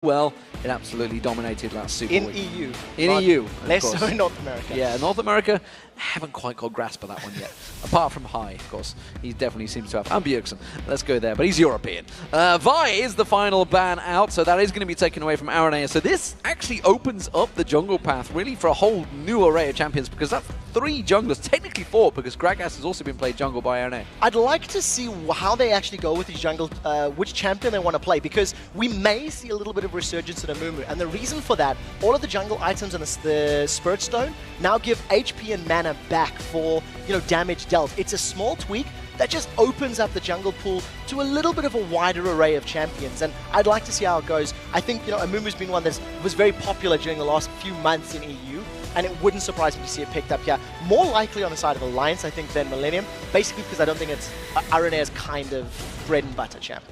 well, it absolutely dominated last Super Week. EU. In EU, less so in North America. Yeah, North America, haven't quite got grasp of that one yet. Apart from High, of course. He definitely seems to have. And Bjergsen. Let's go there, but he's European. Vi is the final ban out, so that is going to be taken away from Aranea. So this actually opens up the jungle path, really, for a whole new array of champions, because that's 3 junglers, technically 4, because Gragas has also been played jungle by Aranea. I'd like to see how they actually go with these jungle, which champion they want to play, because we may see a little bit of resurgence in Amumu, and the reason for that, all of the jungle items and the Spirit Stone now give HP and mana back for, damage dealt. It's a small tweak that just opens up the jungle pool to a little bit of a wider array of champions, and I'd like to see how it goes. I think, Amumu's been one that was very popular during the last few months in EU, and it wouldn't surprise me to see it picked up here. More likely on the side of Alliance, I think, than Millenium, basically because I don't think it's Aranea's kind of bread and butter champ.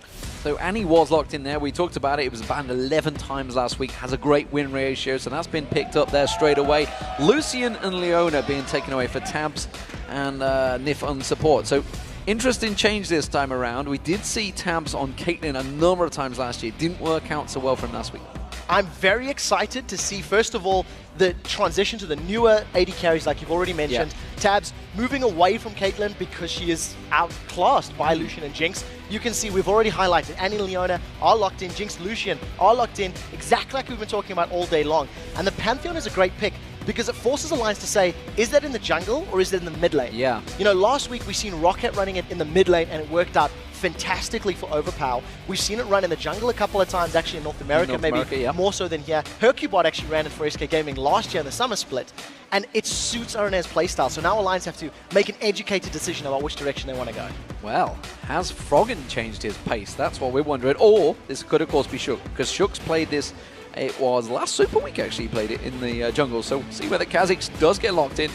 So Annie was locked in there. We talked about it. It was banned 11 times last week. Has a great win ratio, so that's been picked up there straight away. Lucian and Leona being taken away for tabs and Nif on support. So interesting change this time around. We did see tabs on Caitlyn a number of times last year. Didn't work out so well for him last week. I'm very excited to see, first of all, the transition to the newer AD carries, like you've already mentioned. Yeah. Tabs moving away from Caitlyn because she is outclassed by Lucian and Jinx. You can see we've already highlighted Annie and Leona are locked in, Jinx, Lucian are locked in, exactly like we've been talking about all day long. And the Pantheon is a great pick because it forces Alliance to say, is that in the jungle or is it in the mid lane? Yeah. Last week we seen Rocket running it in the mid lane and it worked out fantastically for Overpower. We've seen it run in the jungle a couple of times, actually in North America, more so than here. Hercubot actually ran it for SK Gaming last year in the summer split, and it suits Aranea's playstyle. So now Alliance have to make an educated decision about which direction they want to go. Well, has Froggen changed his pace? That's what we're wondering. Or this could, of course, be Shook, because Shook's played this. It was last Super Week, actually, he played it in the jungle. So see whether Kha'Zix does get locked in.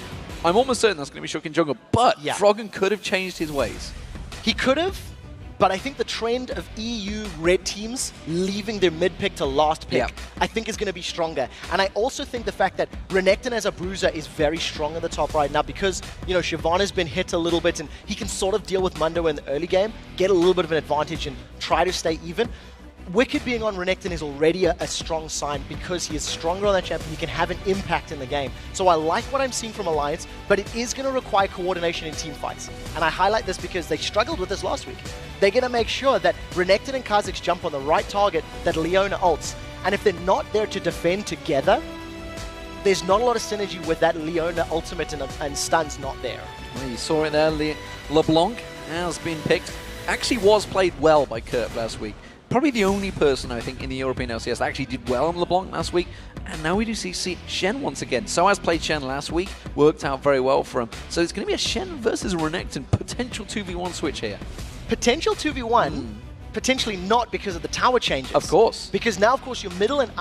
I'm almost certain that's going to be Shook in jungle, but yeah. Froggen could have changed his ways. He could have. But I think the trend of EU red teams leaving their mid pick to last pick, I think is going to be stronger. And I also think the fact that Renekton as a bruiser is very strong in the top right now because, Shyvana's been hit a little bit and he can sort of deal with Mundo in the early game, get a little bit of an advantage and try to stay even. Wicked being on Renekton is already a strong sign because he is stronger on that champion. He can have an impact in the game. So I like what I'm seeing from Alliance, but it is going to require coordination in team fights. And I highlight this because they struggled with this last week. They're going to make sure that Renekton and Kha'Zix jump on the right target, that Leona ults. And if they're not there to defend together, there's not a lot of synergy with that Leona ultimate and stuns not there. Well, you saw it there. LeBlanc has been picked. Actually was played well by Kurt last week. Probably the only person, I think, in the European LCS that actually did well on LeBlanc last week. And now we do see Shen once again. So has played Shen last week. Worked out very well for him. So it's going to be a Shen versus Renekton potential 2v1 switch here. Potential 2v1, potentially not because of the tower changes. Of course. Because now, of course, your middle and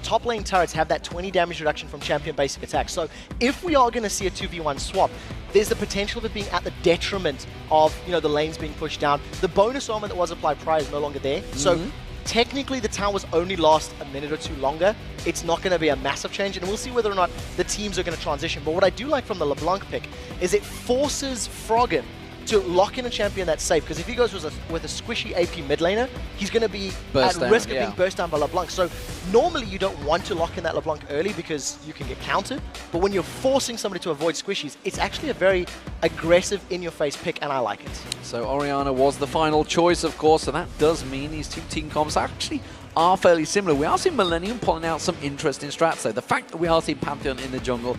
top lane turrets have that 20 damage reduction from champion basic attack. So if we are going to see a 2v1 swap, there's the potential of it being at the detriment of, the lanes being pushed down. The bonus armor that was applied prior is no longer there. So technically the towers only last a minute or two longer. It's not going to be a massive change, and we'll see whether or not the teams are going to transition. But what I do like from the LeBlanc pick is it forces Froggen to lock in a champion that's safe, because if he goes with a squishy AP mid laner, he's going to be at risk of being burst down by LeBlanc. So normally you don't want to lock in that LeBlanc early because you can get countered, but when you're forcing somebody to avoid squishies, it's actually a very aggressive in-your-face pick, and I like it. So Orianna was the final choice, of course, so that does mean these two team comps actually are fairly similar. We are seeing Millenium pulling out some interesting strats, though. The fact that we are seeing Pantheon in the jungle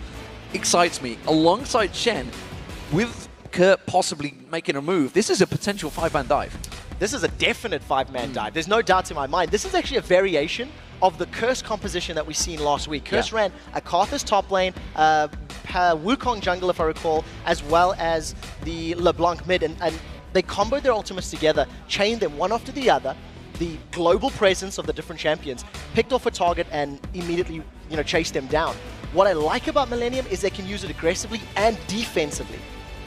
excites me. Alongside Shen, with Kurt possibly making a move, this is a potential 5-man dive. This is a definite 5-man dive. There's no doubt in my mind. This is actually a variation of the Curse composition that we seen last week. Curse ran a Karthus top lane, Wukong jungle, if I recall, as well as the LeBlanc mid, and they comboed their ultimates together, chained them one after the other. The global presence of the different champions picked off a target and immediately, chased them down. What I like about Millenium is they can use it aggressively and defensively.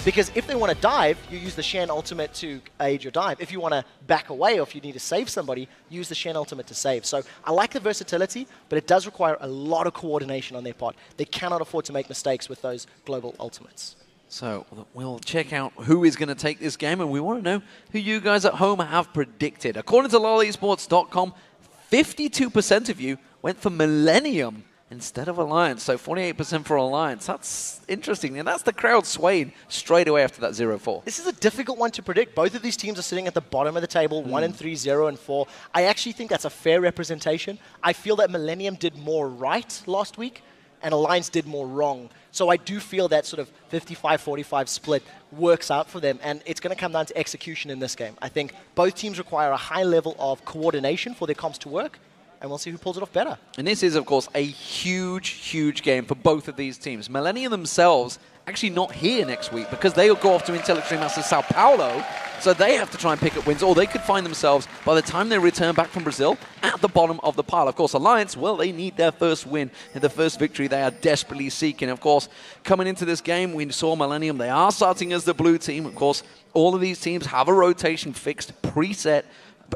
Because if they want to dive, you use the Shen ultimate to aid your dive. If you want to back away or if you need to save somebody, use the Shen ultimate to save. So I like the versatility, but it does require a lot of coordination on their part. They cannot afford to make mistakes with those global ultimates. So we'll check out who is going to take this game, and we want to know who you guys at home have predicted. According to lolesports.com, 52% of you went for Millenium instead of Alliance, so 48% for Alliance. That's interesting, and that's the crowd swaying straight away after that 0-4. This is a difficult one to predict. Both of these teams are sitting at the bottom of the table, 1-3, 0-4. I actually think that's a fair representation. I feel that Millenium did more right last week, and Alliance did more wrong. So I do feel that sort of 55-45 split works out for them, and it's going to come down to execution in this game. I think both teams require a high level of coordination for their comps to work, and we'll see who pulls it off better. And this is, of course, a huge, huge game for both of these teams. Millenium themselves actually not here next week because they will go off to Intel Extreme Masters Sao Paulo, so they have to try and pick up wins, or they could find themselves, by the time they return back from Brazil, at the bottom of the pile. Of course, Alliance, well, they need their first win and the first victory they are desperately seeking. Of course, coming into this game, we saw Millenium, they are starting as the blue team. Of course, all of these teams have a rotation fixed, preset,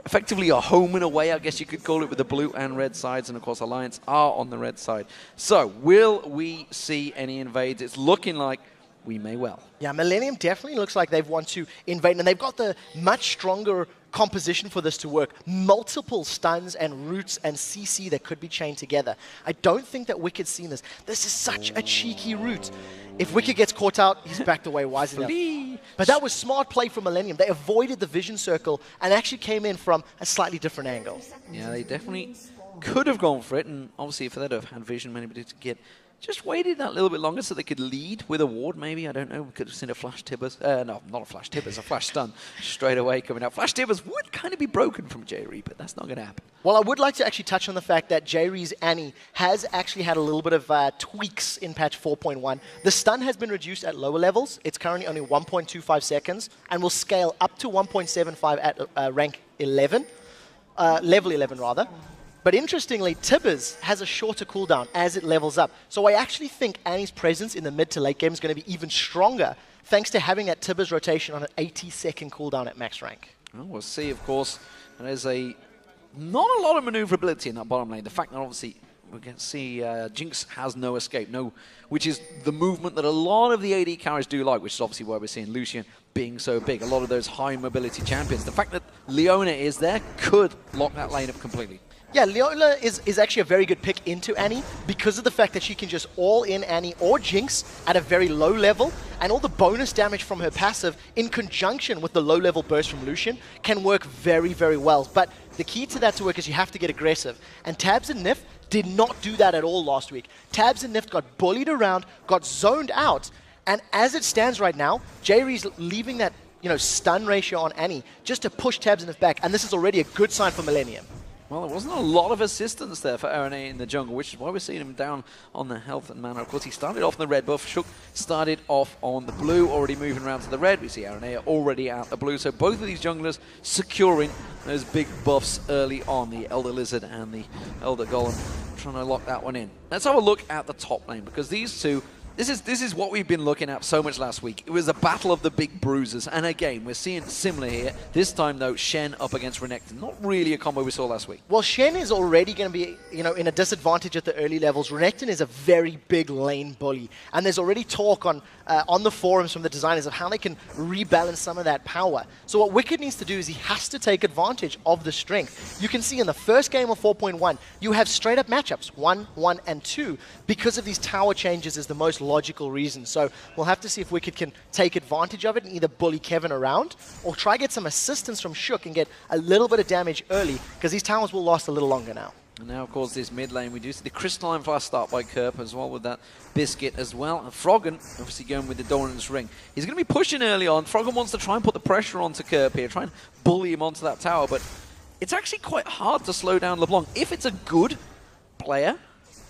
effectively a home and away, I guess you could call it, with the blue and red sides, and of course Alliance are on the red side. So, will we see any invades? It's looking like we may well. Yeah, Millenium definitely looks like they've want to invade, and they've got the much stronger composition for this to work. Multiple stuns and roots and CC that could be chained together. I don't think that Wicked's seen this. This is such a cheeky root. If Wicked gets caught out, he's backed away wisely enough. But that was smart play from Millenium. They avoided the vision circle and actually came in from a slightly different angle. Yeah, they definitely could have gone for it, and obviously if they'd have had vision, maybe to get just waited that little bit longer so they could lead with a ward, maybe. I don't know. We could have seen a Flash Tibbers. No, not a Flash Tibbers, a Flash Stun straight away coming out. Flash Tibbers would kind of be broken from J-Ree, but that's not going to happen. Well, I would like to actually touch on the fact that J-Ree's Annie has actually had a little bit of tweaks in patch 4.1. The stun has been reduced at lower levels. It's currently only 1.25 seconds and will scale up to 1.75 at rank 11, level 11 rather. But interestingly, Tibbers has a shorter cooldown as it levels up. So I actually think Annie's presence in the mid to late game is going to be even stronger thanks to having that Tibbers rotation on an 80-second cooldown at max rank. Well, we'll see, of course. There's not a lot of maneuverability in that bottom lane. The fact that obviously we can see Jinx has no escape, which is the movement that a lot of the AD carries do like, which is obviously why we're seeing Lucian being so big. A lot of those high mobility champions. The fact that Leona is there could lock that lane up completely. Yeah, Leona is actually a very good pick into Annie because of the fact that she can just all-in Annie or Jinx at a very low level, and all the bonus damage from her passive in conjunction with the low-level burst from Lucian can work very, very well. But the key to that to work is you have to get aggressive, and Tabs and Nif did not do that at all last week. Tabs and Nif got bullied around, got zoned out, and as it stands right now, J-Ree's leaving that stun ratio on Annie just to push Tabs and Nif back, and this is already a good sign for Millenium. Well, there wasn't a lot of assistance there for RNA in the jungle, which is why we're seeing him down on the health and mana. Of course, he started off on the red buff. Shook started off on the blue, already moving around to the red. We see RNA already out the blue. So both of these junglers securing those big buffs early on, the Elder Lizard and the Elder Golem, trying to lock that one in. Let's have a look at the top lane, because these two, this is what we've been looking at so much last week. It was a battle of the big bruisers, and again, we're seeing similar here. This time, though, Shen up against Renekton. Not really a combo we saw last week. Well, Shen is already going to be, in a disadvantage at the early levels. Renekton is a very big lane bully, and there's already talk on the forums from the designers of how they can rebalance some of that power. So what Wicked needs to do is he has to take advantage of the strength. You can see in the first game of 4.1, you have straight-up matchups, 1, 1, and 2, because of these tower changes is the most logical reason. So we'll have to see if Wicked can take advantage of it and either bully Kevin around or try get some assistance from Shook and get a little bit of damage early, because these towers will last a little longer now. And now, of course, this mid lane, we do see the Crystalline fast start by Kerp as well with that Biscuit as well. And Froggen, obviously going with the Doran's Ring. He's going to be pushing early on. Froggen wants to try and put the pressure onto Kerp here, try and bully him onto that tower, but it's actually quite hard to slow down LeBlanc. If it's a good player,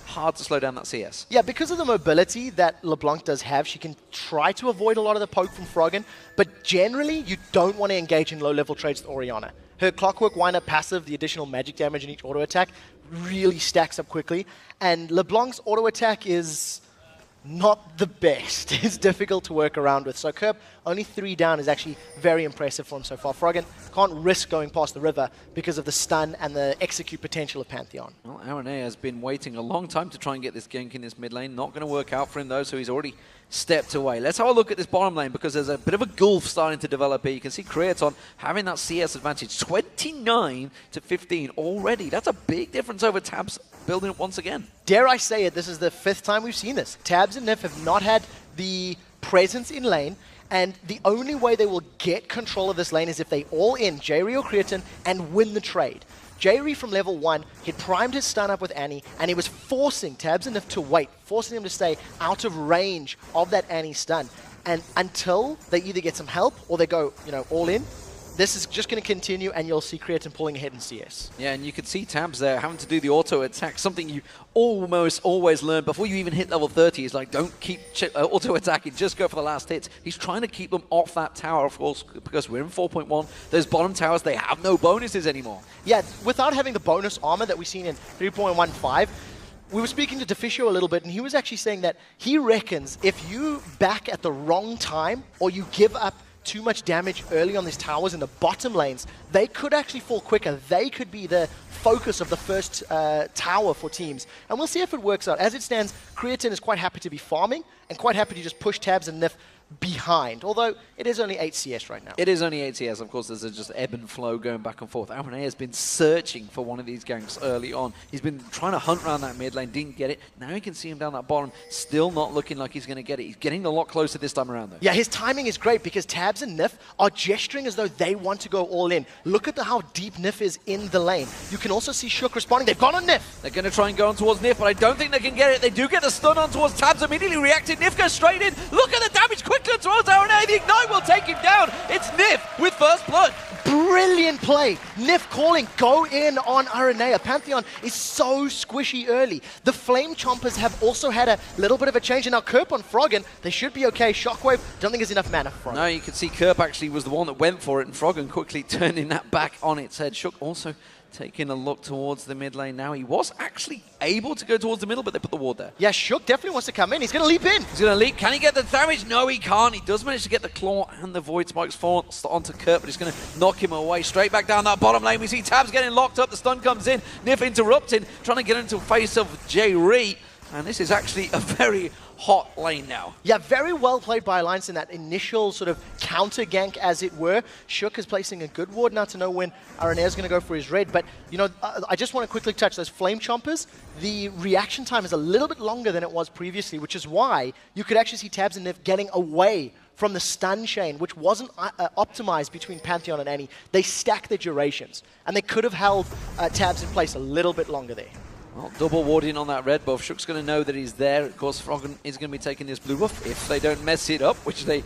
hard to slow down that CS. Yeah, because of the mobility that LeBlanc does have, she can try to avoid a lot of the poke from Froggen, but generally you don't want to engage in low-level trades with Orianna. Her Clockwork Wind-Up passive, the additional magic damage in each auto attack, really stacks up quickly, and LeBlanc's auto attack is not the best. It's difficult to work around with. So Kerp, only 3 down, is actually very impressive for him so far. Froggen can't risk going past the river because of the stun and the execute potential of Pantheon. Well, RNA has been waiting a long time to try and get this gank in this mid lane. Not going to work out for him though, so he's already stepped away. Let's have a look at this bottom lane because there's a bit of a gulf starting to develop here. You can see Creaton having that CS advantage, 29 to 15 already. That's a big difference over Tabs building it once again. Dare I say it, this is the 5th time we've seen this. Tabs and Nif have not had the presence in lane, and the only way they will get control of this lane is if they all in Jerry or Creaton and win the trade. Jerry from level 1, he'd primed his stun up with Annie, and he was forcing Tabs and Nif to wait, forcing him to stay out of range of that Annie stun. And until they either get some help or they go, you know, all in, this is just going to continue, and you'll see Creaton pulling ahead in CS. Yeah, and you can see Tabs there having to do the auto attack, something you almost always learn before you even hit level 30. Is like, don't keep auto attacking, just go for the last hits. He's trying to keep them off that tower, of course, because we're in 4.1. Those bottom towers, they have no bonuses anymore. Yeah, without having the bonus armor that we've seen in 3.15, we were speaking to Deficio a little bit, and he was actually saying that he reckons if you back at the wrong time or you give up too much damage early on these towers in the bottom lanes, they could actually fall quicker. They could be the focus of the first tower for teams. And we'll see if it works out. As it stands, Creaton is quite happy to be farming and quite happy to just push Tabs and Nif behind, although it is only 8 CS right now. It is only 8 CS, of course. There's just ebb and flow going back and forth. Aranea has been searching for one of these ganks early on. He's been trying to hunt around that mid lane, didn't get it. Now you can see him down that bottom, still not looking like he's going to get it. He's getting a lot closer this time around, though. Yeah, his timing is great because Tabs and Nif are gesturing as though they want to go all in. Look at how deep Nif is in the lane. You can also see Shook responding. They've gone on Nif. They're going to try and go on towards Nif, but I don't think they can get it. They do get the stun on towards Tabs, immediately reacted. Nif goes straight in. Look at the damage quickly towards Aranea. The Ignite will take him down. It's Nif with first blood. Brilliant play. Nif calling, go in on Aranea. Pantheon is so squishy early. The Flame Chompers have also had a little bit of a change. And now Kerp on Froggen, they should be okay. Shockwave, don't think there's enough mana for Froggen. No, you can see Kerp actually was the one that went for it, and Froggen quickly turning that back on its head. Shook also taking a look towards the mid lane now. He was actually able to go towards the middle, but they put the ward there. Yeah, Shook definitely wants to come in. He's going to leap in. He's going to leap. Can he get the damage? No, he can't. He does manage to get the claw and the void spikes onto Kurt, but he's going to knock him away. Straight back down that bottom lane. We see Tabs getting locked up. The stun comes in. Nif interrupting, trying to get into the face of J-Ree. And this is actually a very hot lane now. Yeah, very well played by Alliance in that initial sort of counter gank, as it were. Shook is placing a good ward now to know when Aranea is going to go for his red. But, you know, I just want to quickly touch those Flame Chompers. The reaction time is a little bit longer than it was previously, which is why you could actually see Tabs and Nif getting away from the stun chain, which wasn't optimized between Pantheon and Annie. They stack their durations, and they could have held Tabs in place a little bit longer there. Well, double warding on that red buff. Shook's going to know that he's there. Of course, Froggen is going to be taking this blue buff if they don't mess it up, which they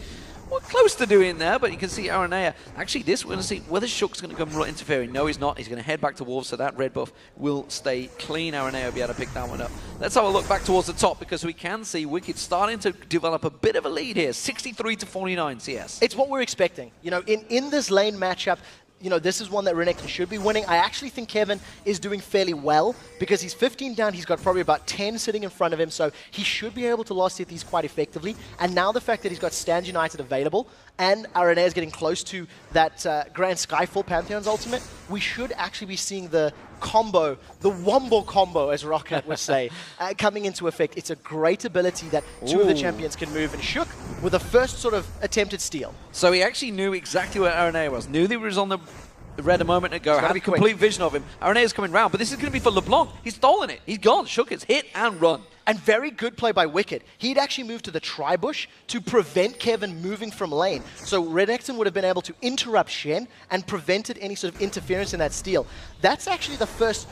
were close to doing there, but you can see Aranea. Actually, this we're going to see whether Shook's going to come interfering. No, he's not. He's going to head back to Wolves, so that red buff will stay clean. Aranea will be able to pick that one up. Let's have a look back towards the top, because we can see Wicked starting to develop a bit of a lead here. 63 to 49 CS. It's what we're expecting. You know, in this lane matchup, you know, this is one that Renekton should be winning. I actually think Kevin is doing fairly well because he's 15 down. He's got probably about 10 sitting in front of him, so he should be able to last hit these quite effectively. And now the fact that he's got Stand United available and Aranea is getting close to that Grand Skyfall Pantheon's ultimate, we should actually be seeing the combo, the Wombo combo, as Rocket would say, coming into effect. It's a great ability that two of the champions can move, and Shook with the first sort of attempted steal. So he actually knew exactly where Aranea was. Knew that he was on the red a moment ago. Had a complete vision of him. Arenea's coming round, but this is going to be for LeBlanc. He's stolen it. He's gone. Shook it's hit and run. And very good play by Wicked. He'd actually moved to the tri-bush to prevent Kevin moving from lane. So Renekton would have been able to interrupt Shen and prevented any sort of interference in that steal. That's actually the first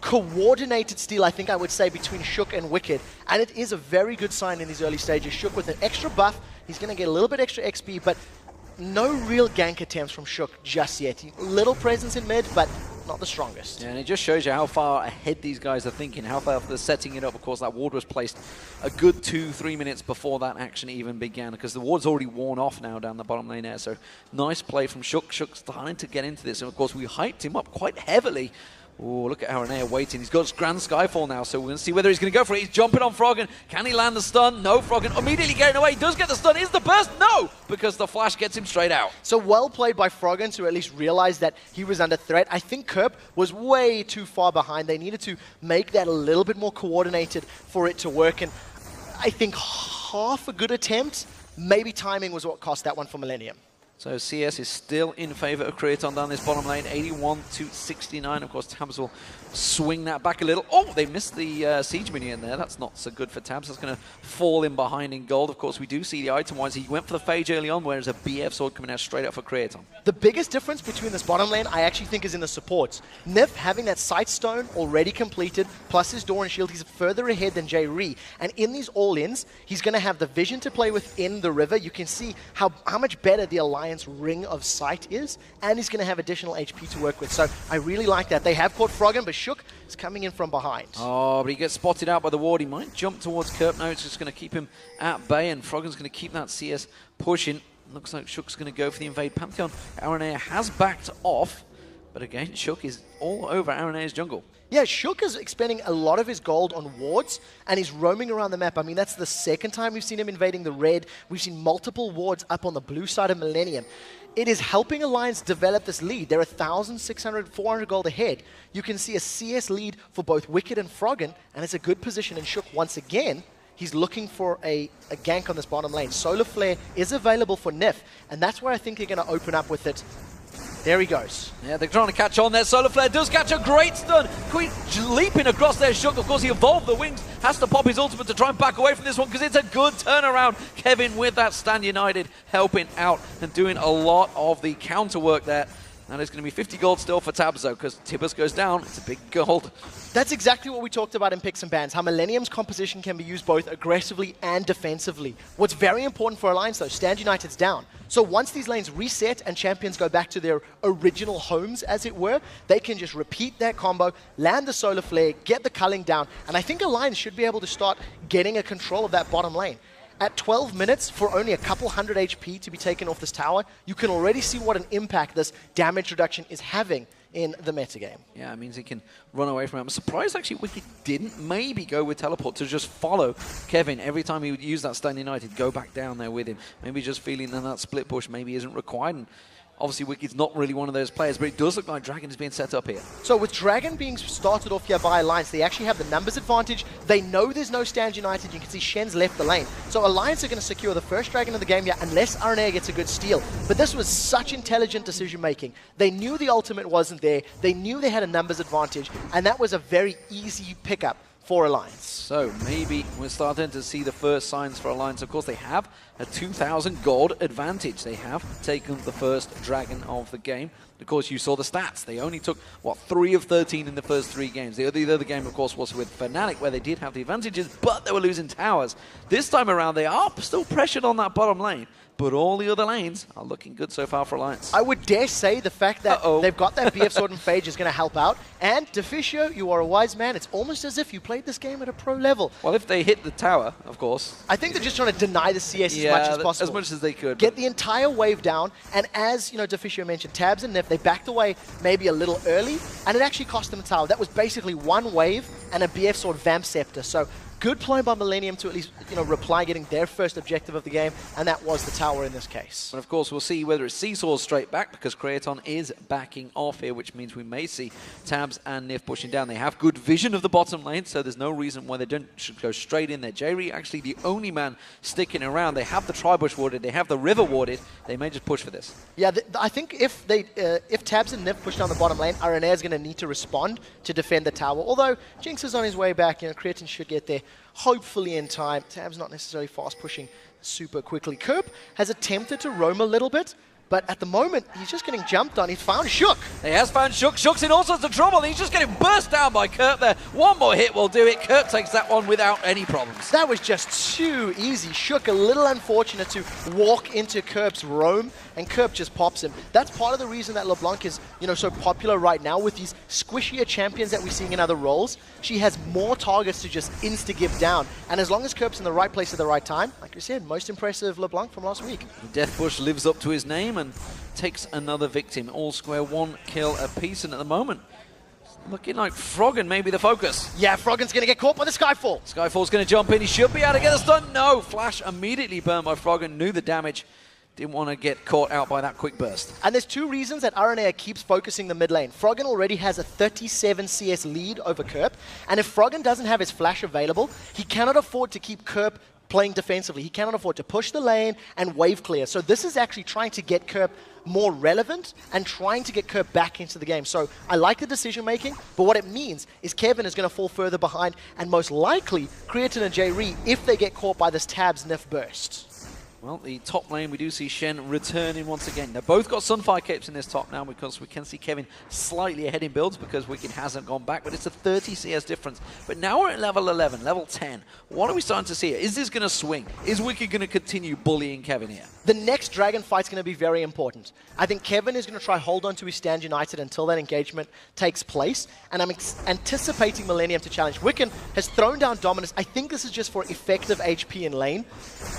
coordinated steal, I think I would say, between Shook and Wicked. And it is a very good sign in these early stages. Shook with an extra buff. He's going to get a little bit extra XP, but no real gank attempts from Shook just yet. Little presence in mid, but not the strongest. Yeah, and it just shows you how far ahead these guys are thinking, how far they're setting it up. Of course, that ward was placed a good 2-3 minutes before that action even began, because the ward's already worn off now down the bottom lane there. So nice play from Shook. Shook starting to get into this, and of course we hyped him up quite heavily. Oh, look at Aranea waiting. He's got his Grand Skyfall now, so we're going to see whether he's going to go for it. He's jumping on Froggen. Can he land the stun? No, Froggen immediately getting away. He does get the stun. Is the burst? No, because the flash gets him straight out. So well played by Froggen to at least realize that he was under threat. I think Kerp was way too far behind. They needed to make that a little bit more coordinated for it to work. And I think half a good attempt. Maybe timing was what cost that one for Millenium. So CS is still in favor of Kraton down this bottom lane, 81-69. Of course, Tabs will swing that back a little. Oh, they missed the Siege Minion there. That's not so good for Tabs. That's going to fall in behind in gold. Of course, we do see the item-wise. He went for the Phage early on, whereas a BF sword coming out straight up for Kraton. The biggest difference between this bottom lane, I actually think, is in the supports. Nif having that Sight Stone already completed, plus his Door and Shield, he's further ahead than J-Ree. And in these all-ins, he's going to have the vision to play within the river. You can see how much better the Alliance Ring of Sight is, and he's going to have additional HP to work with. So I really like that. They have caught Froggen, but Shook is coming in from behind. Oh, but he gets spotted out by the ward. He might jump towards Kerp. No, it's just going to keep him at bay, and Froggen's going to keep that CS pushing. Looks like Shook's going to go for the invade Pantheon. Aranea has backed off, but again, Shook is all over Aranea's jungle. Yeah, Shook is expending a lot of his gold on wards, and he's roaming around the map. I mean, that's the second time we've seen him invading the red. We've seen multiple wards up on the blue side of Millenium. It is helping Alliance develop this lead. They're 1,600, 400 gold ahead. You can see a CS lead for both Wicked and Froggen, and it's a good position. And Shook, once again, he's looking for a gank on this bottom lane. Solar Flare is available for Nif, and that's where I think they're going to open up with it. There he goes. Yeah, they're trying to catch on there. Solar Flare does catch a great stun. Queen leaping across there. Shook, of course, he evolved the wings. Has to pop his ultimate to try and back away from this one because it's a good turnaround. Kevin with that Stand United helping out and doing a lot of the counter work there. And it's going to be 50 gold still for Tabs, though, because Tibbers goes down. It's a big gold. That's exactly what we talked about in Picks and Bans, how Millenium's composition can be used both aggressively and defensively. What's very important for Alliance, though, Stand United's down. So once these lanes reset and champions go back to their original homes, as it were, they can just repeat that combo, land the Solar Flare, get the culling down, and I think Alliance should be able to start getting a control of that bottom lane. At 12 minutes, for only a couple hundred HP to be taken off this tower, you can already see what an impact this damage reduction is having in the metagame. Yeah, it means he can run away from it. I'm surprised, actually, Wicked didn't maybe go with Teleport to just follow Kevin. Every time he would use that Stand United, go back down there with him. Maybe just feeling that split push maybe isn't required. And obviously, Wicked's not really one of those players, but it does look like Dragon is being set up here. So with Dragon being started off here by Alliance, they actually have the numbers advantage. They know there's no Stand United. You can see Shen's left the lane. So Alliance are going to secure the first Dragon of the game here, unless Aranea gets a good steal. But this was such intelligent decision-making. They knew the ultimate wasn't there. They knew they had a numbers advantage, and that was a very easy pickup for Alliance. So maybe we're starting to see the first signs for Alliance. Of course, they have a 2,000 gold advantage. They have taken the first Dragon of the game. Of course, you saw the stats. They only took, what, 3 of 13 in the first 3 games. The other game, of course, was with Fnatic, where they did have the advantages, but they were losing towers. This time around, they are still pressured on that bottom lane, but all the other lanes are looking good so far for Alliance. I would dare say the fact that they've got that BF Sword and Phage is going to help out. And Deficio, you are a wise man. It's almost as if you played this game at a pro level. Well, if they hit the tower, of course. I think they're just trying to deny the CS as much as possible. As much as they could. Get the entire wave down. And as Deficio mentioned, Tabs and Nif, they backed away maybe a little early, and it actually cost them a tower. That was basically one wave and a BF Sword Vamp Scepter. So good play by Millenium to at least, reply, getting their first objective of the game, and that was the tower in this case. And of course, we'll see whether it's Seesaw straight back, because Kraton is backing off here, which means we may see Tabs and Nif pushing down. They have good vision of the bottom lane, so there's no reason why they should go straight in there. J-Ree actually the only man sticking around. They have the Tri-Bush warded, they have the River warded. They may just push for this. Yeah, I think if Tabs and Nif push down the bottom lane, Aranea is going to need to respond to defend the tower. Although Jinx is on his way back, Kraton should get there hopefully in time. Tab's not necessarily fast pushing super quickly. Kerp has attempted to roam a little bit, but at the moment, he's just getting jumped on. He's found Shook. He has found Shook. Shook's in all sorts of trouble. He's just getting burst down by Kerp there. One more hit will do it. Kerp takes that one without any problems. That was just too easy. Shook a little unfortunate to walk into Kerp's roam, and Kerp just pops him. That's part of the reason that LeBlanc is, so popular right now with these squishier champions that we're seeing in other roles. She has more targets to just insta-give down. And as long as Kerp's in the right place at the right time, like you said, most impressive LeBlanc from last week. Deathbush lives up to his name and takes another victim. All square, 1 kill apiece, and at the moment, looking like Froggen may be the focus. Yeah, Froggen's going to get caught by the Skyfall. Skyfall's going to jump in. He should be able to get a stun. No, Flash immediately burned by Froggen. Knew the damage. Didn't want to get caught out by that quick burst. And there's two reasons that RNA keeps focusing the mid lane. Froggen already has a 37 CS lead over Kerp, and if Froggen doesn't have his flash available, he cannot afford to keep Kerp playing defensively. He cannot afford to push the lane and wave clear. So this is actually trying to get Kerp more relevant and trying to get Kerp back into the game. So I like the decision making, but what it means is Kevin is going to fall further behind and most likely Creatine and J-Ree if they get caught by this Tabs Nif burst. Well, the top lane, we do see Shen returning once again. They've both got Sunfire capes in this top now because we can see Kevin slightly ahead in builds because Wicked hasn't gone back, but it's a 30 CS difference. But now we're at level 11, level 10. What are we starting to see here? Is this going to swing? Is Wicked going to continue bullying Kevin here? The next Dragon fight's going to be very important. I think Kevin is going to try hold on to his Stand United until that engagement takes place, and I'm anticipating Millenium to challenge. Wiccan has thrown down Dominus. I think this is just for effective HP in lane,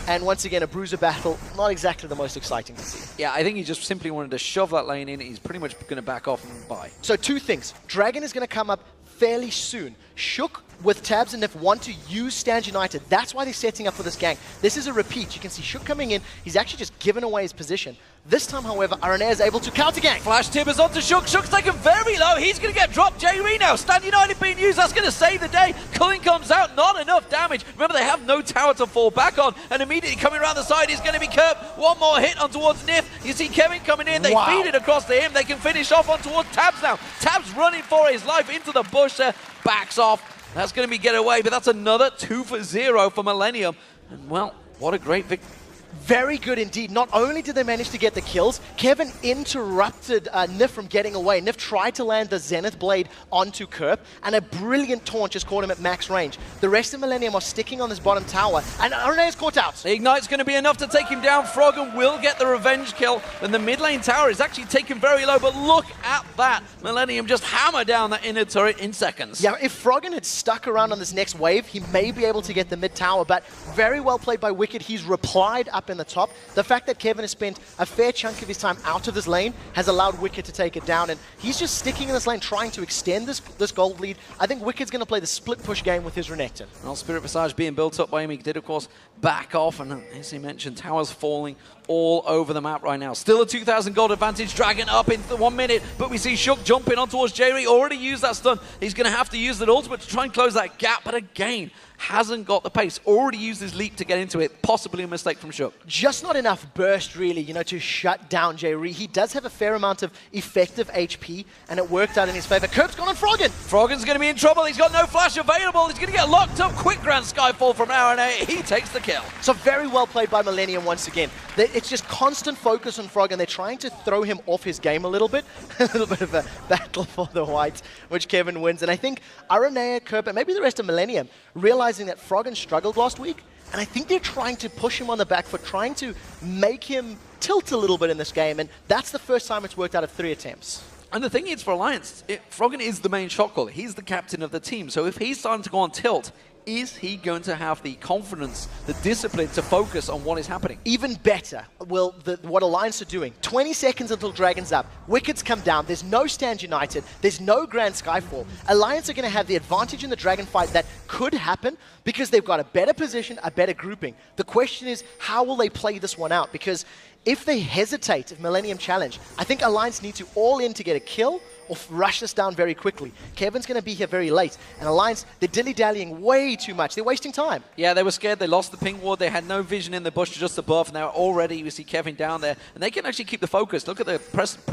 and once again, a Bruiser battle, not exactly the most exciting to see. Yeah, I think he just simply wanted to shove that lane in. He's pretty much going to back off and buy. So two things. Dragon is going to come up fairly soon. Shook with Tabs and Nif want to use Stand United. That's why they're setting up for this gank. This is a repeat. You can see Shook coming in. He's actually just given away his position. This time, however, RNA is able to counter gank. Flash Tibbers onto Shook. Shook's taken very low. He's going to get dropped. J-Ree now. Stand United being used. That's going to save the day. Culling comes out. Not enough damage. Remember, they have no tower to fall back on. And immediately coming around the side is going to be Kerp. One more hit on towards Nif. You see Kevin coming in. They feed it across to him. They can finish off on towards Tabs now. Tabs running for his life into the bush there. Backs off. That's going to be get away, but that's another 2 for 0 for Millenium. And, well, what a great victory. Very good indeed. Not only did they manage to get the kills, Kevin interrupted Nif from getting away. Nif tried to land the Zenith Blade onto Kerp, and a brilliant taunt just caught him at max range. The rest of Millenium are sticking on this bottom tower, and RNA is caught out. The Ignite's going to be enough to take him down. Froggen will get the revenge kill, and the mid lane tower is actually taken very low, but look at that. Millenium just hammer down that inner turret in seconds. Yeah, if Froggen had stuck around on this next wave, he may be able to get the mid tower, but very well played by Wicked. He's replied up in the top. The fact that Kevin has spent a fair chunk of his time out of this lane has allowed Wicked to take it down, and he's just sticking in this lane trying to extend this gold lead. I think Wicked's going to play the split push game with his Renekton. Well, Spirit Visage being built up by him, he did of course back off, and as he mentioned, towers falling all over the map right now. Still a 2,000 gold advantage, Dragon up in 1 minute, but we see Shook jumping on towards J-Ree, already used that stun. He's going to have to use that ultimate to try and close that gap, but again, hasn't got the pace. Already used his leap to get into it, possibly a mistake from Shook. Just not enough burst, really, to shut down J-Ree. He does have a fair amount of effective HP, and it worked out in his favor. Kerp's gone on Froggen. Froggen's going to be in trouble. He's got no flash available. He's going to get locked up. Quick Grand Skyfall from RNA. He takes the kill. So very well played by Millenium once again. It's just constant focus on Froggen. They're trying to throw him off his game a little bit. A little bit of a battle for the whites, which Kevin wins. And I think RNA, Kerp, and maybe the rest of Millenium realizing that Froggen struggled last week, and I think they're trying to push him on the back foot, trying to make him tilt a little bit in this game, and that's the first time it's worked out of 3 attempts. And the thing is, for Alliance, Froggen is the main shot caller. He's the captain of the team, so if he's starting to go on tilt, is he going to have the confidence, the discipline to focus on what is happening? Even better, well, what Alliance are doing. 20 seconds until Dragon's up. Wickets come down. There's no Stand United. There's no Grand Skyfall. Alliance are going to have the advantage in the Dragon fight that could happen because they've got a better position, a better grouping. The question is, how will they play this one out? Because if they hesitate, if Millenium challenge, I think Alliance need to all in to get a kill or rush this down very quickly. Kevin's going to be here very late. And Alliance, they're dilly-dallying way too much. They're wasting time. Yeah, they were scared. They lost the ping ward. They had no vision in the bush just above. Now already you see Kevin down there. And they can actually keep the focus. Look at the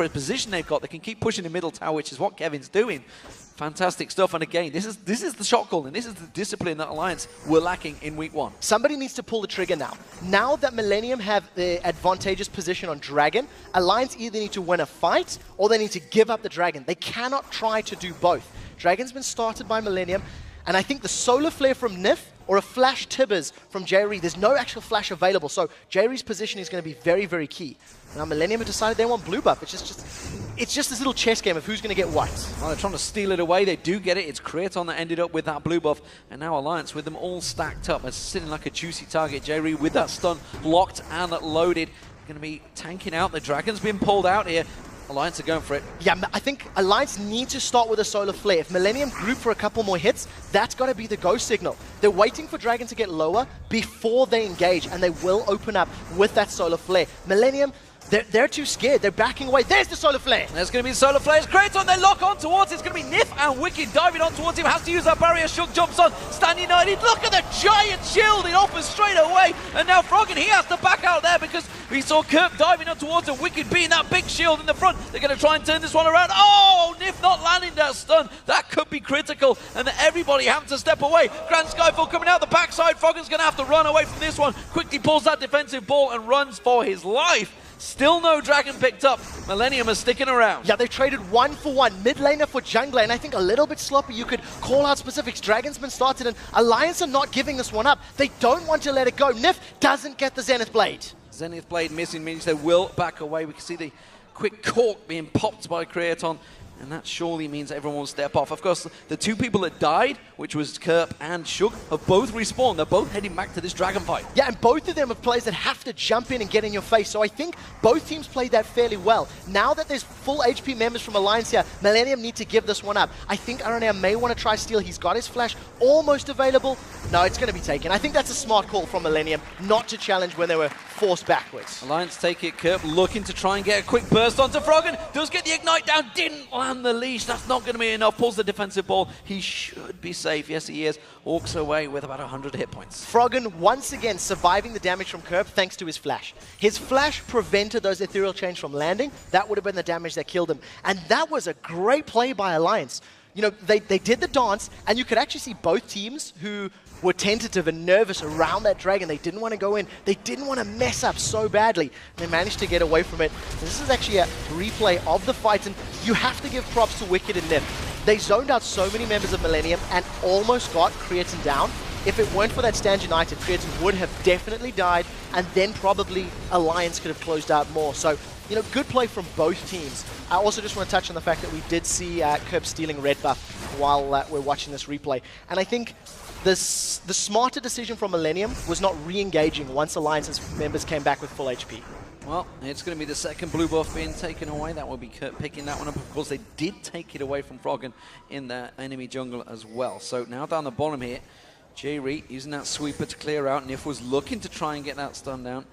position they've got. They can keep pushing the middle tower, which is what Kevin's doing. Fantastic stuff. And again, this is the shot call, and this is the discipline that Alliance were lacking in week 1. Somebody needs to pull the trigger now. Now that Millenium have the advantageous position on Dragon, Alliance either need to win a fight or they need to give up the Dragon. They cannot try to do both. Dragon's been started by Millenium, and I think the Solar Flare from Nif or a Flash Tibbers from J-Ree, there's no actual flash available, so J-Ree's position is going to be very, very key. Now Millenium have decided they want blue buff. It's just this little chess game of who's going to get what. Well, they're trying to steal it away. They do get it. It's Creaton that ended up with that blue buff, and now Alliance with them all stacked up. It's sitting like a juicy target. J-Ree with that stun locked and loaded. Going to be tanking out. The Dragon's been pulled out here. Alliance are going for it. Yeah, I think Alliance need to start with a Solar Flare. If Millenium group for a couple more hits, that's got to be the go signal. They're waiting for Dragon to get lower before they engage, and they will open up with that Solar Flare. Millenium, they're too scared. They're backing away. There's the Solar Flare. There's going to be Solar Flares. Kraton, they lock on towards it. It's going to be Nif and Wicked diving on towards him. Has to use that barrier. Shook jumps on. Stan United, look at the giant shield. It offers straight away. And now Froggen, he has to back out there because we saw Kirk diving on towards him. Wicked being that big shield in the front. They're going to try and turn this one around. Oh, Nif not landing that stun. That could be critical. And everybody having to step away. Grand Skyfall coming out the backside. Froggen's going to have to run away from this one. Quickly pulls that defensive ball and runs for his life. Still no Dragon picked up. Millenium is sticking around. Yeah, they traded 1-for-1. Mid laner for jungler, and I think a little bit sloppy. You could call out specifics. Dragon's been started, and Alliance are not giving this one up. They don't want to let it go. Nif doesn't get the Zenith Blade. Zenith Blade missing means they will back away. We can see the quick cork being popped by Kraton. And that surely means everyone will step off. Of course, the two people that died, which was Kerp and Shook, have both respawned. They're both heading back to this dragon fight. Yeah, and both of them are players that have to jump in and get in your face. So I think both teams played that fairly well. Now that there's full HP members from Alliance here, Millenium need to give this one up. I think Aranea may want to try steal. He's got his flash almost available. No, it's going to be taken. I think that's a smart call from Millenium not to challenge when they were forced backwards. Alliance take it. Kerp looking to try and get a quick burst onto Froggen. Does get the ignite down. Didn't land the leash. That's not going to be enough. Pulls the defensive ball. He should be safe. Yes, he is. Walks away with about 100 hit points. Froggen once again surviving the damage from Kerp thanks to his flash. His flash prevented those ethereal chains from landing. That would have been the damage that killed him. And that was a great play by Alliance. You know, they did the dance, and you could actually see both teams who were tentative and nervous around that dragon. They didn't want to go in. They didn't want to mess up so badly. They managed to get away from it. This is actually a replay of the fight, and you have to give props to Wicked and Nif. They zoned out so many members of Millenium and almost got Creatine down. If it weren't for that stand United, Creatine would have definitely died, and then probably Alliance could have closed out more. So, you know, good play from both teams. I also just want to touch on the fact that we did see Kerp stealing red buff while we're watching this replay. And I think the smarter decision from Millenium was not re-engaging once Alliance's members came back with full HP. Well, it's going to be the second blue buff being taken away. That will be Kerp picking that one up. Of course, they did take it away from Froggen in the enemy jungle as well. So now down the bottom here, J-Reed using that sweeper to clear out. Nif was looking to try and get that stun down.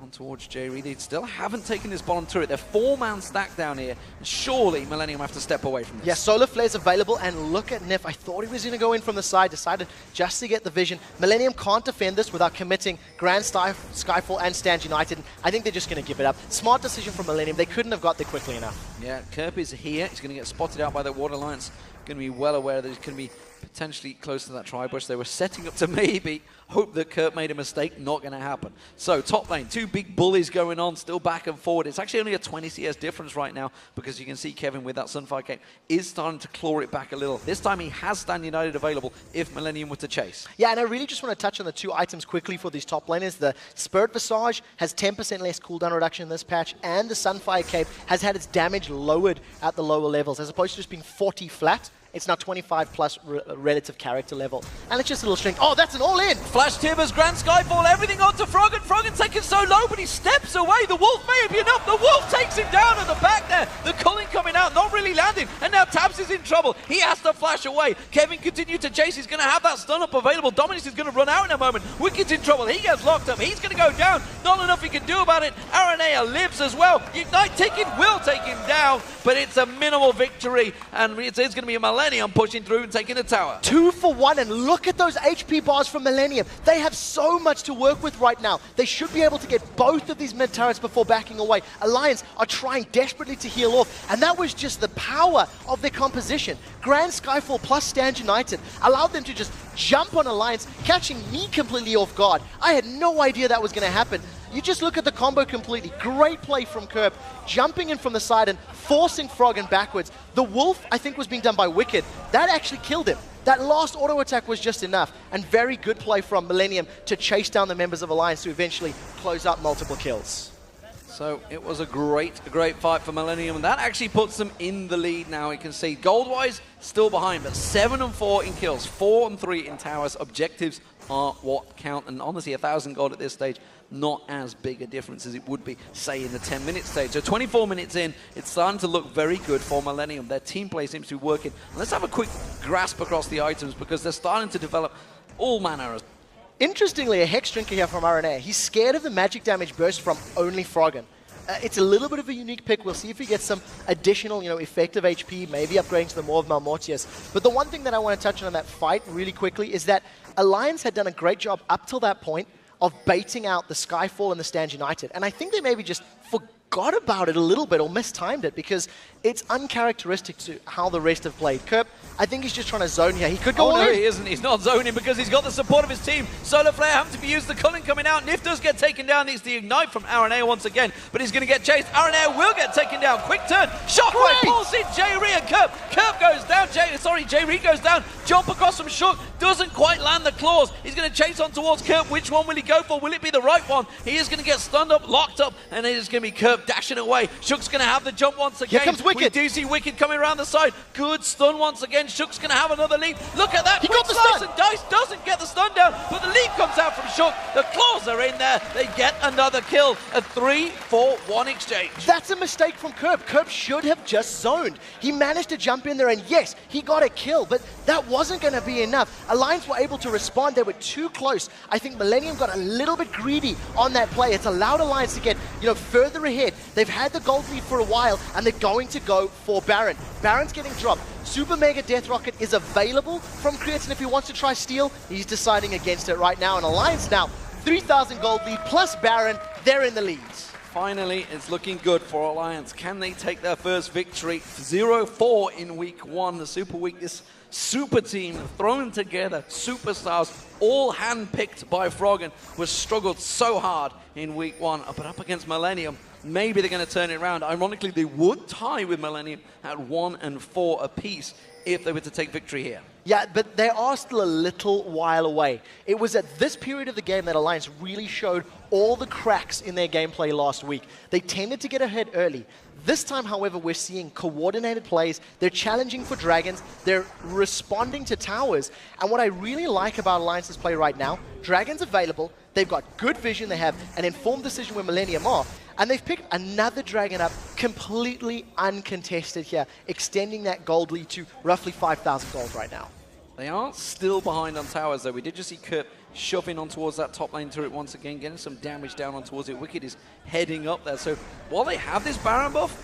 On towards J-Reed. They still haven't taken this bottom turret. They're four-man stacked down here. Surely Millenium have to step away from this. Yeah, Solar Flare's available, and look at Nif. I thought he was going to go in from the side, decided just to get the vision. Millenium can't defend this without committing Grand Skyfall and Stand United. I think they're just going to give it up. Smart decision from Millenium. They couldn't have got there quickly enough. Yeah, Kerp is here. He's going to get spotted out by the Water Alliance. Going to be well aware that he's going to be potentially close to that tri-bush. They were setting up to maybe hope that Kerp made a mistake. Not going to happen. So top lane, two big bullies going on, still back and forward. It's actually only a 20 CS difference right now because you can see Kevin with that Sunfire Cape is starting to claw it back a little. This time he has Stand United available if Millenium were to chase. Yeah, and I really just want to touch on the two items quickly for these top laners. The Spirit Visage has 10% less cooldown reduction in this patch, and the Sunfire Cape has had its damage lowered at the lower levels. As opposed to just being 40 flat, it's now 25 plus relative character level. And it's just a little string. Oh, that's an all-in! Flash Timbers, Grand Skyfall, everything onto Froggen. Froggen taken so low, but he steps away. The Wolf may be enough. The Wolf takes him down at the back there. The culling coming out, not really landing. And now Tabs is in trouble. He has to flash away. Kevin continued to chase. He's going to have that stun up available. Dominus is going to run out in a moment. Wicked's in trouble. He gets locked up. He's going to go down. Not enough he can do about it. Aranea lives as well. Ignite Ticket will take him down, but it's a minimal victory. And it's going to be a Millenium pushing through and taking the tower. 2 for 1, and look at those HP bars from Millenium. They have so much to work with right now. They should be able to get both of these mid turrets before backing away. Alliance are trying desperately to heal off, and that was just the power of their composition. Grand Skyfall plus Stand United allowed them to just jump on Alliance, catching me completely off guard. I had no idea that was going to happen. You just look at the combo completely. Great play from Kerp, jumping in from the side and forcing Froggen backwards. The Wolf, I think, was being done by Wicked. That actually killed him. That last auto attack was just enough. And very good play from Millenium to chase down the members of Alliance to eventually close out multiple kills. So it was a great fight for Millenium, and that actually puts them in the lead now. You can see gold-wise, still behind, but 7-4 in kills, 4-3 in towers. Objectives are what count, and honestly, 1,000 gold at this stage, not as big a difference as it would be, say, in the 10-minute stage. So 24 minutes in, it's starting to look very good for Millenium. Their team play seems to be working. And let's have a quick grasp across the items, because they're starting to develop all manner of... Interestingly, a Hex Drinker here from RNA. He's scared of the magic damage burst from only Froggen. It's a little bit of a unique pick. We'll see if he gets some additional, effective HP, maybe upgrading to the Maw of Malmortius. But the one thing that I want to touch on that fight really quickly is that Alliance had done a great job up till that point of baiting out the Skyfall and the Stand United. And I think they maybe just forgot about it a little bit or mistimed it, because it's uncharacteristic to how the rest have played. Kerp, I think he's just trying to zone here. He could go no, in. He isn't. He's not zoning because he's got the support of his team. Solar Flare having to be used. The Culling coming out. Nif does get taken down. Needs the Ignite from RNA once again, but he's going to get chased. RNA will get taken down. Quick turn. Shockwave pulls in J-Ree and Kerp. Kerp goes down. J-Ree goes down. Jump across from Shook. Doesn't quite land the claws. He's going to chase on towards Kerp. Which one will he go for? Will it be the right one? He is going to get stunned up, locked up, and it is going to be Kerp dashing away. Shook's going to have the jump once again. Here comes Wicked. We do see Wicked coming around the side. Good stun once again. Shook's going to have another lead. Look at that. He got the slice stun. And Dice doesn't get the stun down, but the lead comes out from Shook. The claws are in there. They get another kill. A 3-4-1 exchange. That's a mistake from Kerp. Kerp should have just zoned. He managed to jump in there, and yes, he got a kill, but that wasn't going to be enough. Alliance were able to respond. They were too close. I think Millenium got a little bit greedy on that play. It's allowed Alliance to get, further ahead. They've had the gold lead for a while, and they're going to go for Baron. Baron's getting dropped. Super Mega Death Rocket is available from Creatin if he wants to try steal. He's deciding against it right now. And Alliance now, 3,000 gold lead plus Baron, they're in the leads. Finally, it's looking good for Alliance. Can they take their first victory? 0-4 in week 1. The Super Week, this super team thrown together, superstars, all hand-picked by Froggen, was struggled so hard in week 1. But up against Millenium, maybe they're going to turn it around. Ironically, they would tie with Millenium at 1-4 apiece if they were to take victory here. Yeah, but they are still a little while away. It was at this period of the game that Alliance really showed all the cracks in their gameplay last week. They tended to get ahead early. This time, however, we're seeing coordinated plays. They're challenging for dragons. They're responding to towers. And what I really like about Alliance's play right now, dragons available. They've got good vision. They have an informed decision where Millenium are. And they've picked another dragon up completely uncontested here, extending that gold lead to roughly 5,000 gold right now. They are still behind on towers, though. We did just see Kurt shoving on towards that top lane turret once again, getting some damage down on towards it. Wicked is heading up there. So while they have this Baron buff,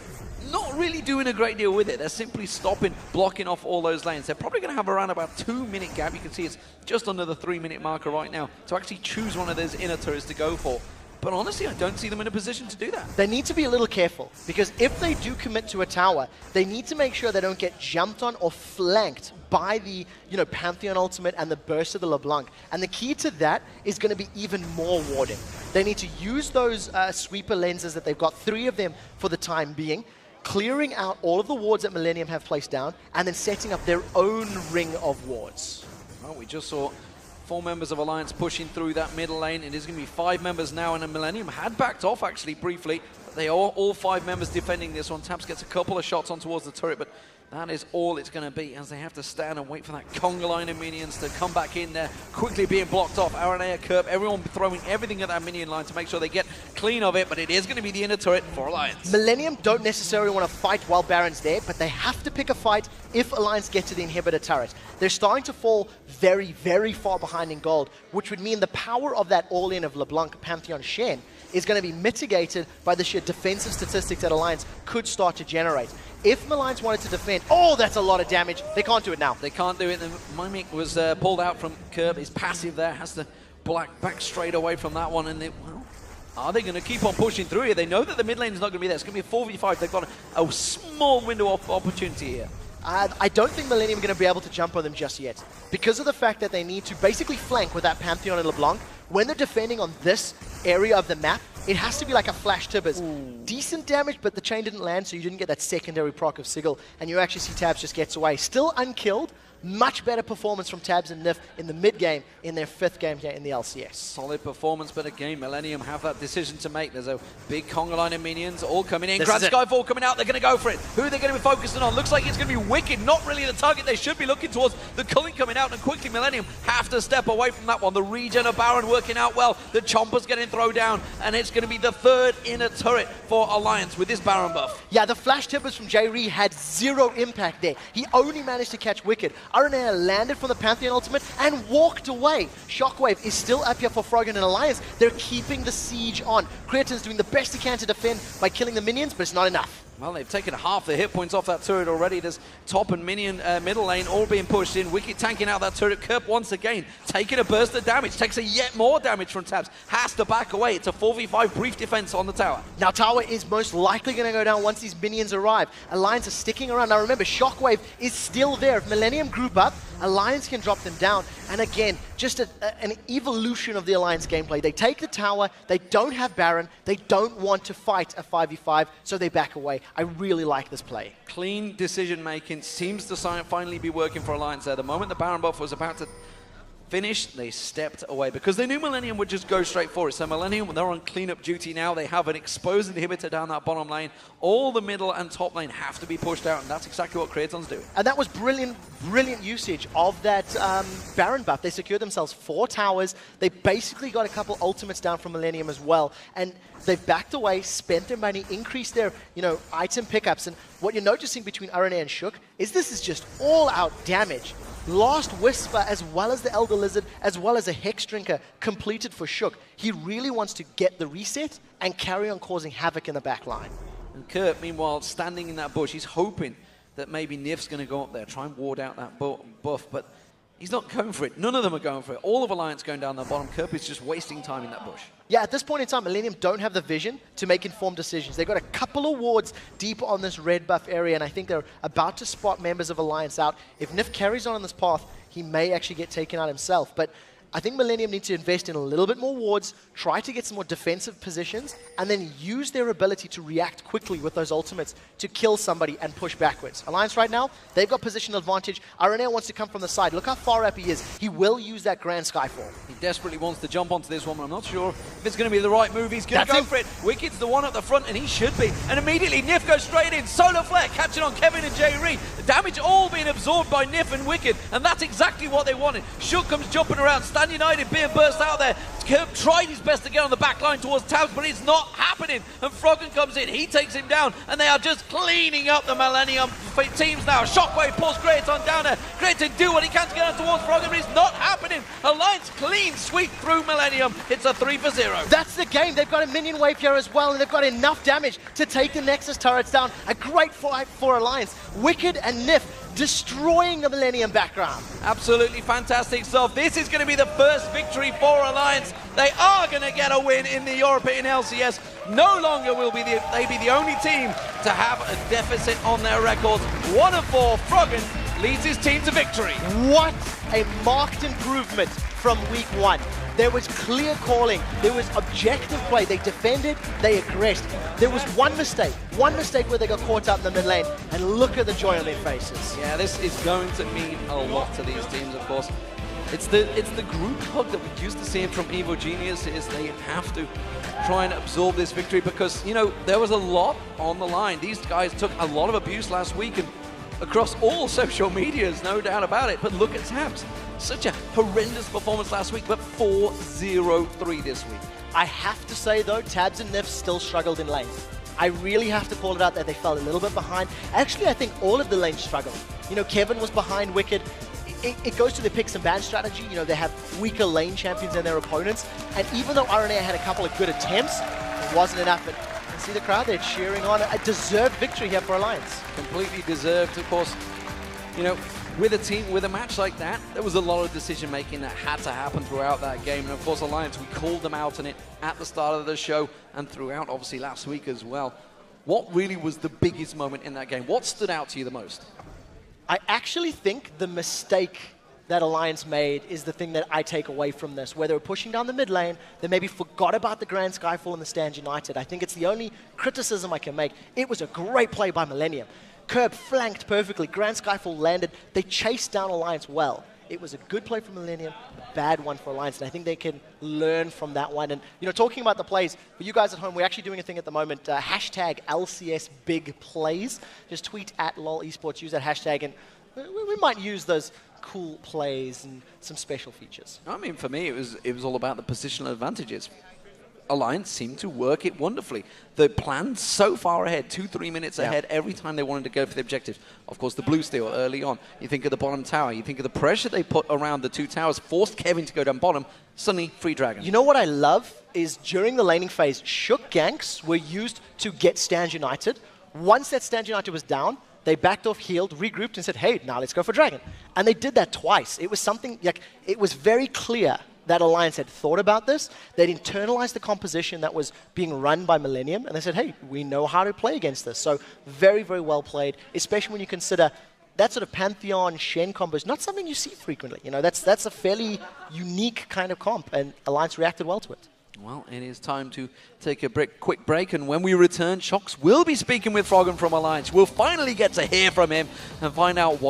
not really doing a great deal with it. They're simply stopping, blocking off all those lanes. They're probably going to have around about 2-minute gap. You can see it's just under the 3-minute marker right now to actually choose one of those inner turrets to go for. But honestly, I don't see them in a position to do that. They need to be a little careful, because if they do commit to a tower, they need to make sure they don't get jumped on or flanked by the Pantheon ultimate and the burst of the LeBlanc. And the key to that is going to be even more warding. They need to use those sweeper lenses that they've got, 3 of them for the time being, clearing out all of the wards that Millenium have placed down, and then setting up their own ring of wards. Well, we just saw 4 members of Alliance pushing through that middle lane. It is going to be 5 members now, and a Millenium had backed off actually briefly. But they are all 5 members defending this one. Taps gets a couple of shots on towards the turret, but that is all it's going to be, as they have to stand and wait for that conga line of minions to come back in there, quickly being blocked off. RNA, Kerp, everyone throwing everything at that minion line to make sure they get clean of it, but it is going to be the inner turret for Alliance. Millenium don't necessarily want to fight while Baron's there, but they have to pick a fight if Alliance get to the inhibitor turret. They're starting to fall very, very far behind in gold, which would mean the power of that all-in of LeBlanc, Pantheon, Shen is going to be mitigated by the sheer defensive statistics that Alliance could start to generate. If Alliance wanted to defend, oh, that's a lot of damage. They can't do it now. They can't do it. The Mimic was pulled out from Kerp. He's passive there, has to back straight away from that one. And well, are they going to keep on pushing through here? They know that the mid lane is not going to be there. It's going to be a 4v5. They've got a small window of opportunity here. I don't think Millenium are going to be able to jump on them just yet, because of the fact that they need to basically flank with that Pantheon and LeBlanc. When they're defending on this area of the map, it has to be like a flash Tibbers. Decent damage, but the chain didn't land, so you didn't get that secondary proc of Sigil, and you actually see Tabs just gets away. Still unkilled, Much better performance from Tabs and Nif in the mid-game in their 5th game here in the LCS. Solid performance, but again, Millenium have that decision to make. There's a big conga line of minions all coming in. Grand Skyfall coming out, they're going to go for it. Who are they going to be focusing on? Looks like it's going to be Wicked, not really the target they should be looking towards. The Culling coming out, and quickly Millenium have to step away from that one. The regen of Baron working out well. The Chomper's getting thrown down, and it's going to be the 3rd inner turret for Alliance with this Baron buff. Yeah, the flash tippers from J-Ree had 0 impact there. He only managed to catch Wicked. RNA landed from the Pantheon ultimate and walked away. Shockwave is still up here for Froggen and Alliance. They're keeping the siege on. Creatin's doing the best he can to defend by killing the minions, but it's not enough. Well, they've taken half the hit points off that turret already. There's top and minion middle lane all being pushed in. Wicked tanking out that turret. Kerp once again taking a burst of damage. Takes a yet more damage from Tabs. Has to back away. It's a 4v5 brief defense on the tower. Now tower is most likely going to go down once these minions arrive. Alliance is sticking around. Now remember, Shockwave is still there. If Millenium group up, Alliance can drop them down. And again, just an evolution of the Alliance gameplay. They take the tower. They don't have Baron. They don't want to fight a 5v5, so they back away. I really like this play. Clean decision-making seems to finally be working for Alliance there. The moment the Baron buff was about to finish, they stepped away because they knew Millenium would just go straight for it. So Millenium, they're on cleanup duty now. They have an exposed inhibitor down that bottom lane. All the middle and top lane have to be pushed out, and that's exactly what Creaton's doing. And that was brilliant usage of that Baron buff. They secured themselves 4 towers. They basically got a couple ultimates down from Millenium as well. And they've backed away, spent their money, increased their item pickups. And what you're noticing between RNA and Shook is this is just all-out damage. Last Whisper, as well as the Elder Lizard, as well as a Hex Drinker completed for Shook. He really wants to get the reset and carry on causing havoc in the back line. And Kurt, meanwhile, standing in that bush, he's hoping that maybe Nif's going to go up there, try and ward out that buff, but he's not going for it. None of them are going for it. All of Alliance going down the bottom. Kerp is just wasting time in that bush. Yeah, at this point in time, Millenium don't have the vision to make informed decisions. They've got a couple of wards deep on this red buff area, and I think they're about to spot members of Alliance out. If Nif carries on this path, he may actually get taken out himself. But I think Millenium needs to invest in a little bit more wards, try to get some more defensive positions, and then use their ability to react quickly with those ultimates to kill somebody and push backwards. Alliance right now, they've got positional advantage. RNA wants to come from the side. Look how far up he is. He will use that Grand Skyfall. He desperately wants to jump onto this one, but I'm not sure if it's going to be the right move. He's going to go for it. Wicked's the one at the front, and he should be. And immediately, Nif goes straight in. Solar Flare catching on Kevin and J-Ree. The damage all being absorbed by Nif and Wicked, and that's exactly what they wanted. Shook comes jumping around. Stan United being burst out there. Kerp tried his best to get on the back line towards Tabs, but it's not happening. And Froggen comes in. He takes him down, and they are just cleaning up the Millenium teams now. Shockwave pulls Creaton down there. Creaton do what he can to get on towards Froggen, but it's not happening. Alliance clean sweep through Millenium. It's a 3-for-0. That's the game. They've got a minion wave here as well, and they've got enough damage to take the Nexus turrets down. A great fight for Alliance. Wicked and Nif destroying the Millenium background. Absolutely fantastic stuff. This is going to be the first victory for Alliance. They are going to get a win in the European LCS. No longer will they be the only team to have a deficit on their records. 1 of 4, Froggen leads his team to victory. What a marked improvement from week 1. There was clear calling. There was objective play. They defended, they aggressed. There was one mistake where they got caught up in the mid lane, and look at the joy on their faces. Yeah, this is going to mean a lot to these teams, of course. It's the group hug that we used to see from Evo Genius. Is they have to try and absorb this victory because, there was a lot on the line. These guys took a lot of abuse last week and across all social medias, no doubt about it. But look at Tabs. Such a horrendous performance last week, but 4-0-3 this week. I have to say, though, Tabs and Nif still struggled in lane. I really have to call it out that they fell a little bit behind. Actually, I think all of the lanes struggled. Kevin was behind Wicked. It goes to the picks and ban strategy. They have weaker lane champions than their opponents. And even though RNA had a couple of good attempts, it wasn't enough. But you can see the crowd there cheering on. A deserved victory here for Alliance. Completely deserved, of course. With a match like that, there was a lot of decision-making that had to happen throughout that game. And of course, Alliance, we called them out on it at the start of the show and throughout, obviously, last week as well. What really was the biggest moment in that game? What stood out to you the most? I actually think the mistake that Alliance made is the thing that I take away from this. Where they were pushing down the mid lane, they maybe forgot about the Grand Skyfall and the Stand United. I think it's the only criticism I can make. It was a great play by Millenium. Curb flanked perfectly. Grand Skyfall landed. They chased down Alliance well. It was a good play for Millenium, a bad one for Alliance, and I think they can learn from that one. And, you know, talking about the plays, for you guys at home, we're actually doing a thing at the moment, hashtag LCS big plays. Just tweet at LOL Esports, use that hashtag, and we might use those cool plays and some special features. I mean, for me, it was all about the positional advantages. Alliance seemed to work it wonderfully. They planned so far ahead, 2-3 minutes ahead, every time they wanted to go for the objectives. Of course, the blue steal early on. You think of the bottom tower. You think of the pressure they put around the two towers, forced Kevin to go down bottom. Suddenly, free dragon. You know what I love is during the laning phase, shook ganks were used to get stands united. Once that stand united was down, they backed off, healed, regrouped, and said, hey, now let's go for dragon. And they did that twice. It was something, like, it was very clear that Alliance had thought about this. They'd internalized the composition that was being run by Millenium, and they said, hey, we know how to play against this. So very, very well played, especially when you consider that sort of Pantheon, Shen combo is not something you see frequently. You know, that's a fairly unique kind of comp, and Alliance reacted well to it. Well, it is time to take a quick break, and when we return, Shox will be speaking with Froggen from Alliance. We'll finally get to hear from him and find out why.